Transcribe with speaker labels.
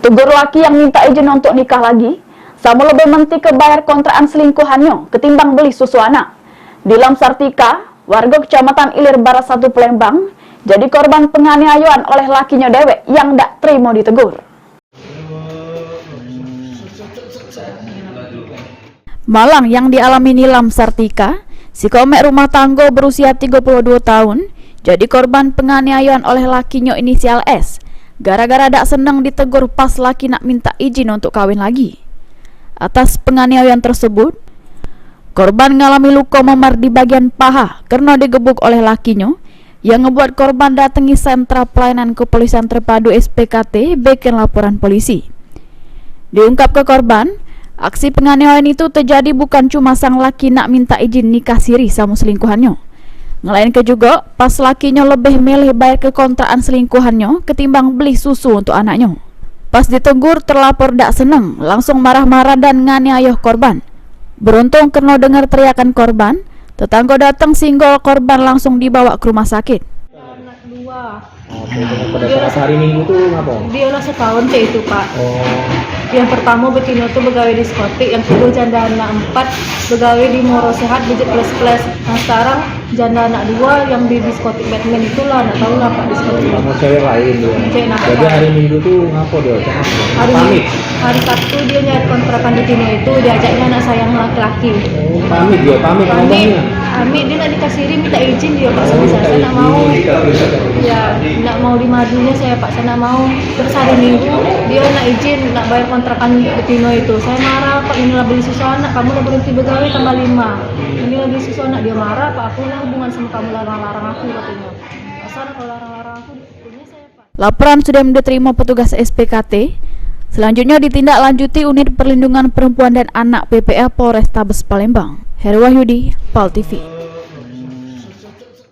Speaker 1: Ditegur laki yang minta izin untuk nikah lagi, Samu lebih menti kebayar kontrakan selingkuhannya ketimbang beli susu anak. Dilam Sartika, warga Kecamatan Ilir Barat 1 Palembang, jadi korban penganiayaan oleh lakinya dewek yang tak terima ditegur. Malang yang dialami Nilam Sartika, si komek rumah tangga berusia 32 tahun, jadi korban penganiayaan oleh lakinya inisial S, gara-gara tak senang ditegur pas laki nak minta izin untuk kawin lagi. Atas penganiayaan tersebut, korban mengalami luka memar di bagian paha karena digebuk oleh lakinya, yang membuat korban datangi sentra pelayanan kepolisian terpadu SPKT bikin laporan polisi. Diungkap ke korban, aksi penganiayaan itu terjadi bukan cuma sang laki nak minta izin nikah siri sama selingkuhannya, melainkan juga pas lakinya lebih milih bayar ke kontrakan selingkuhannya ketimbang beli susu untuk anaknya. Pas ditegur, terlapor tak senang, langsung marah-marah dan nganiayah korban. Beruntung karena dengar teriakan korban, tetangga datang singgol korban langsung dibawa ke rumah sakit.
Speaker 2: Anak dua.
Speaker 3: Pada saat hari Minggu tuh ngapa?
Speaker 2: Dia udah setahun itu Pak. Yang pertama betina tuh begawe di diskotik, yang kedua janda anak 4 begawe di Moro Sehat Budget Plus Plus. Nah sekarang janda anak 2 yang di diskotik Batman itulah, nggak tahu lah Pak diskotik.
Speaker 3: Kamu cewek lain dia. Jadi hari Minggu tuh ngapa dia?
Speaker 2: Hari Sabtu dia nyari kontrakan betina itu, diajaknya anak saya yang laki-laki.
Speaker 3: Pamit ngomongnya.
Speaker 2: Amit dia nak dikasiri minta izin dia Pak, saya nak mau. Ya, nak mau di madunya saya Pak, saya nak mau. Terus hari Minggu dia nak izin nak bayar kontrakan betina itu. Saya marah Pak, inilah beli susu anak, kamu udah berhenti begawe tambah 5. Ini lagi susu anak, dia marah Pak, aku lah hubungan sama kamu, larang-larang aku katanya. Asal kalau larang-larang aku punya saya Pak.
Speaker 1: Laporan sudah diterima petugas SPKT. Selanjutnya ditindaklanjuti Unit Perlindungan Perempuan dan Anak PPA Polrestabes Palembang. Heri Wahyudi, PAL TV.